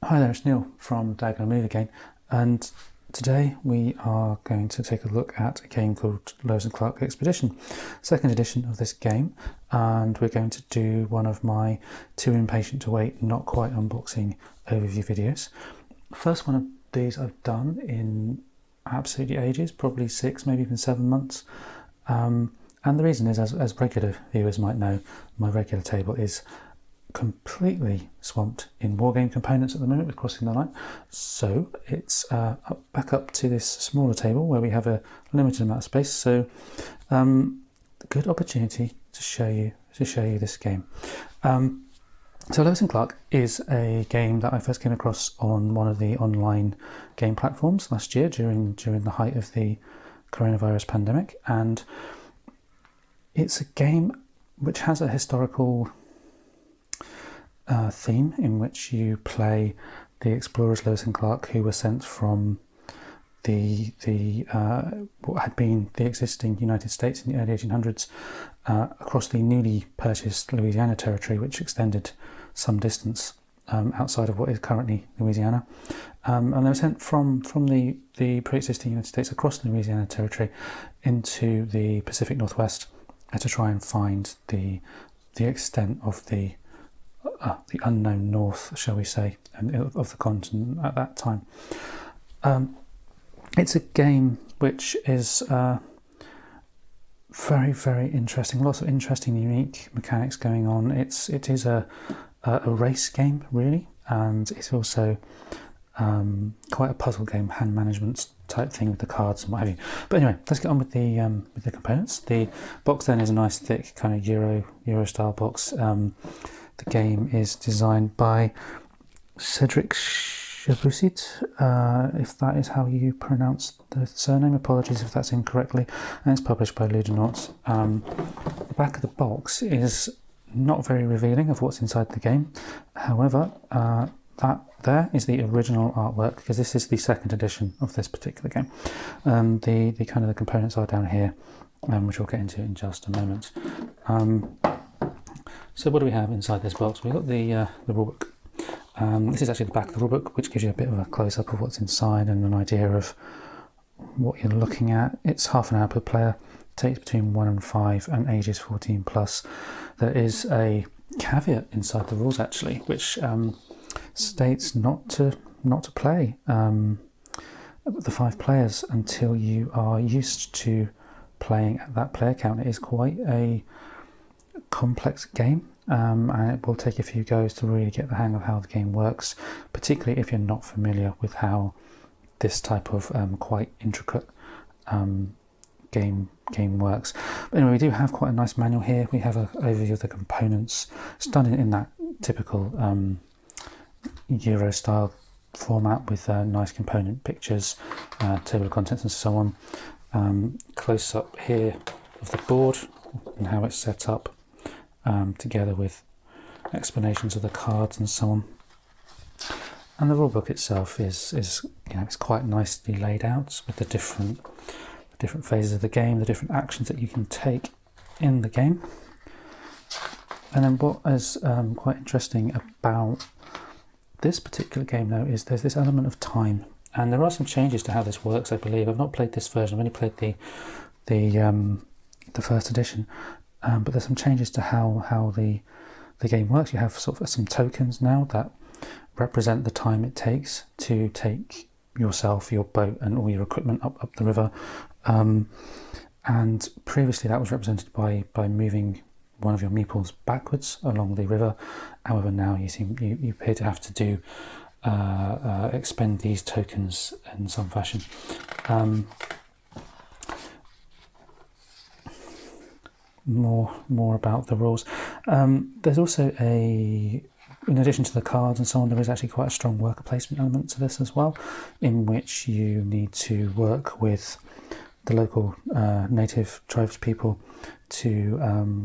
Hi there, it's Neil from Diagonal Move again, and today we are going to take a look at a game called Lewis and Clark Expedition, second edition of this game, and we're going to do one of my too impatient to wait, not quite unboxing overview videos. First one of these I've done in absolutely ages, probably 6, maybe even 7 months, and the reason is, as regular viewers might know, my regular table is completely swamped in wargame components at the moment with Crossing the Line, so it's back up to this smaller table where we have a limited amount of space. So good opportunity to show you this game. So Lewis and Clark is a game that I first came across on one of the online game platforms last year during the height of the coronavirus pandemic, and it's a game which has a historical theme in which you play the explorers Lewis and Clark, who were sent from the what had been the existing United States in the early 1800s across the newly purchased Louisiana territory, which extended some distance outside of what is currently Louisiana, and they were sent from the pre-existing United States across the Louisiana territory into the Pacific Northwest to try and find the extent of the unknown north, shall we say, of the continent at that time. It's a game which is very, very interesting. Lots of interesting, unique mechanics going on. It is a race game, really, and it's also quite a puzzle game, hand management type thing with the cards and what have you. But anyway, let's get on with the components. The box then is a nice thick kind of Euro style box. The game is designed by Cedric Chabusit, if that is how you pronounce the surname. Apologies if that's incorrectly. And it's published by Ludonaute. The back of the box is not very revealing of what's inside the game. However, that there is the original artwork, because this is the second edition of this particular game. The kind of the components are down here, which we'll get into in just a moment. So what do we have inside this box? We've got the rulebook. This is actually the back of the rulebook, which gives you a bit of a close-up of what's inside and an idea of what you're looking at. It's half an hour per player, takes between 1 and 5, and ages 14 plus. There is a caveat inside the rules actually, which states not to play the 5 players until you are used to playing at that player count. It is quite a complex game, and it will take a few goes to really get the hang of how the game works, particularly if you're not familiar with how this type of quite intricate game works. But anyway, we do have quite a nice manual here. We have an overview of the components. It's done in that typical Euro style format with nice component pictures, table of contents and so on. Close up here of the board and how it's set up, together with explanations of the cards and so on. And the rulebook itself is it's quite nicely laid out with the different phases of the game, the different actions that you can take in the game. And then what is quite interesting about this particular game, though, is there's this element of time, and there are some changes to how this works. I believe I've not played this version. I've only played the first edition. But there's some changes to how the game works. You have sort of some tokens now that represent the time it takes to take yourself, your boat, and all your equipment up the river. And previously that was represented by moving one of your meeples backwards along the river. However, now you appear to have to do expend these tokens in some fashion. More about the rules. There's also in addition to the cards and so on, there is actually quite a strong worker placement element to this as well, in which you need to work with the local native tribes people to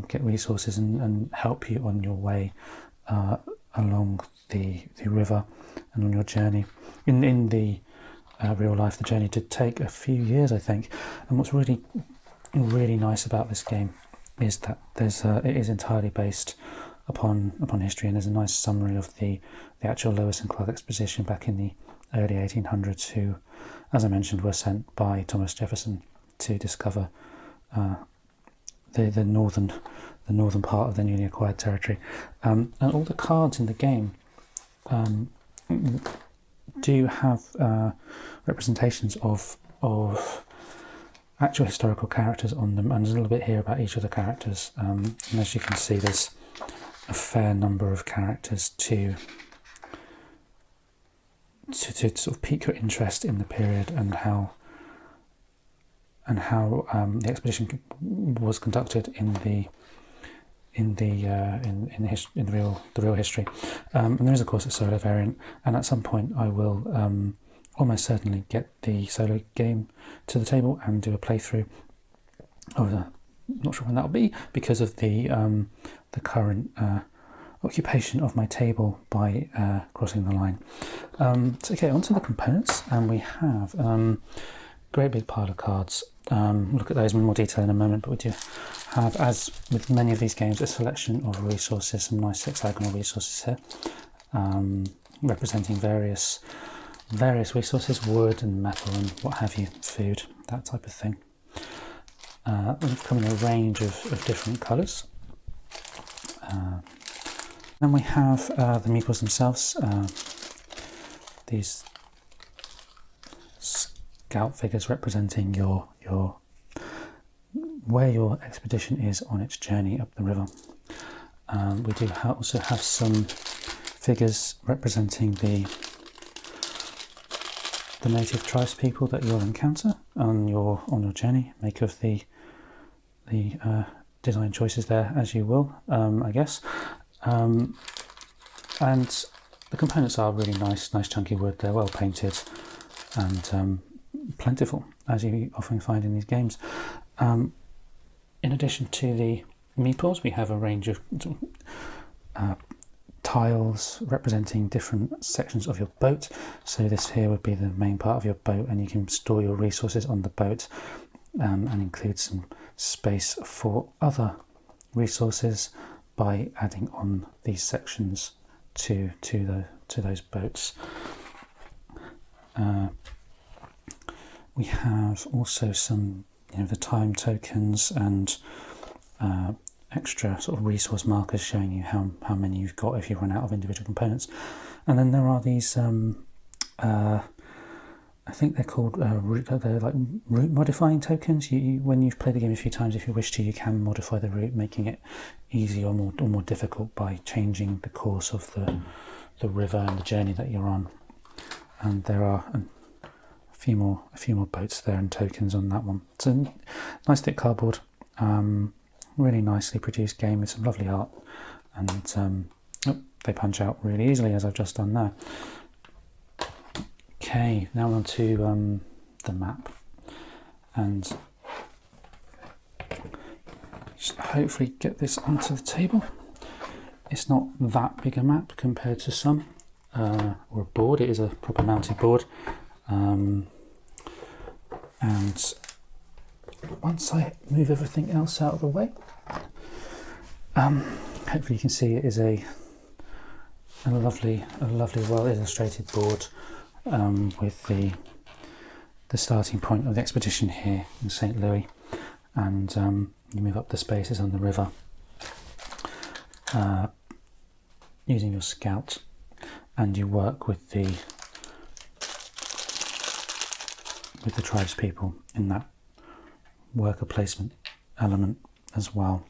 get resources and help you on your way along the river and on your journey. In the real life, the journey did take a few years, I think. And what's really nice about this game is that it is entirely based upon history, and there's a nice summary of the actual Lewis and Clark expedition back in the early 1800s, who, as I mentioned, were sent by Thomas Jefferson to discover the northern part of the newly acquired territory. And all the cards in the game do have representations of actual historical characters on them, and there's a little bit here about each of the characters. And as you can see, there's a fair number of characters to sort of pique your interest in the period and how the expedition was conducted in the real history. And there is, of course, a solo variant, and at some point I will almost certainly get the solo game to the table and do a playthrough. I'm not sure when that'll be because of the current occupation of my table by crossing the line. So okay, onto the components, and we have a great big pile of cards. Look at those in more detail in a moment, but we do have, as with many of these games, a selection of resources, some nice hexagonal resources here, representing various resources, wood and metal and what have you, food, that type of thing. They've come in a range of different colours. Then we have the meeples themselves, these scout figures representing where your expedition is on its journey up the river. We do also have some figures representing the native tribespeople that you'll encounter on your journey. Make of the design choices there as you will, I guess. And the components are really nice chunky wood. They're well painted and plentiful, as you often find in these games. In addition to the meeples, we have a range of tiles representing different sections of your boat. So this here would be the main part of your boat, and you can store your resources on the boat and include some space for other resources by adding on these sections to those boats. We have also some, the time tokens and extra sort of resource markers showing you how many you've got if you run out of individual components. And then there are these, I think they're called they're like route modifying tokens. When you've played the game a few times, if you wish to, you can modify the route, making it easier or more difficult by changing the course of the river and the journey that you're on. And there are a few more boats there and tokens on that one. It's a nice thick cardboard, really nicely produced game with some lovely art, and they punch out really easily, as I've just done there. Okay, now on to the map, and just hopefully get this onto the table. It's not that big a map compared to some, or a board. It is a proper mounted board, and once I move everything else out of the way, hopefully you can see it is a lovely well illustrated board, with the starting point of the expedition here in St. Louis, and you move up the spaces on the river using your scout, and you work with the tribespeople in that worker placement element as well.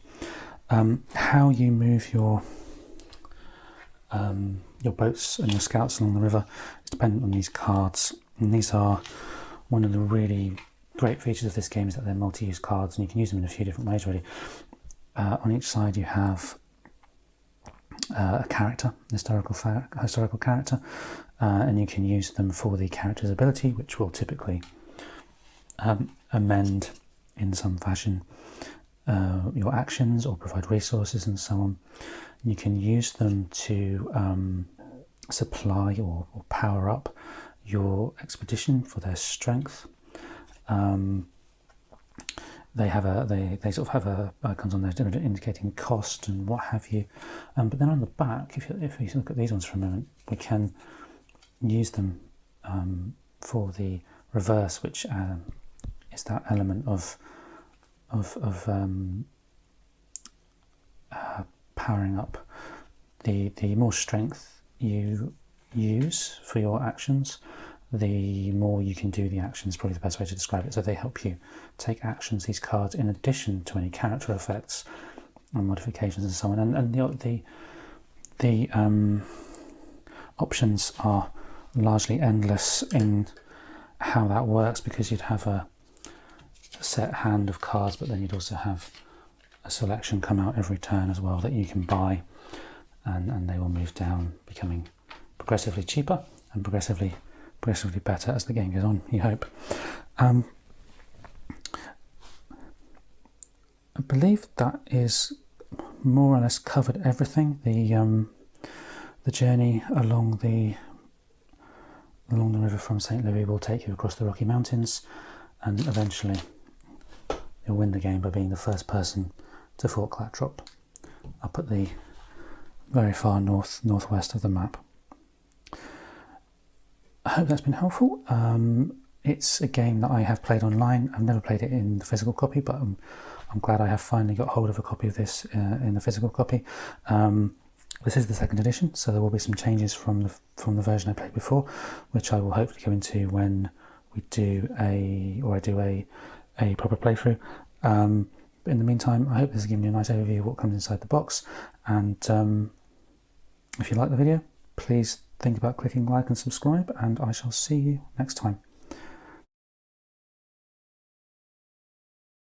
How you move your boats and your scouts along the river is dependent on these cards, and these are one of the really great features of this game, is that they're multi-use cards, and you can use them in a few different ways really. On each side you have a character, historical character, and you can use them for the character's ability, which will typically amend in some fashion your actions or provide resources and so on. You can use them to supply or power up your expedition for their strength. they have they sort of have icons on there indicating cost and what have you. But then on the back, if you look at these ones for a moment, we can use them for the reverse, which is that element of powering up. The more strength you use for your actions, the more you can do the actions, probably the best way to describe it. So they help you take actions, these cards, in addition to any character effects and modifications and so on. And the options are largely endless in how that works, because you'd have a set hand of cards, but then you'd also have a selection come out every turn as well that you can buy, and they will move down, becoming progressively cheaper and progressively better as the game goes on, you hope. I believe that is more or less covered everything. The journey along the river from St. Louis will take you across the Rocky Mountains, and eventually you'll win the game by being the first person to Fort Clatrop up at the very far northwest of the map. I hope that's been helpful. It's a game that I have played online. I've never played it in the physical copy, but I'm glad I have finally got hold of a copy of this in the physical copy. This is the second edition, so there will be some changes from the version I played before, which I will hopefully go into when we do I do a proper playthrough. But in the meantime, I hope this has given you a nice overview of what comes inside the box, and if you like the video, please think about clicking like and subscribe, and I shall see you next time.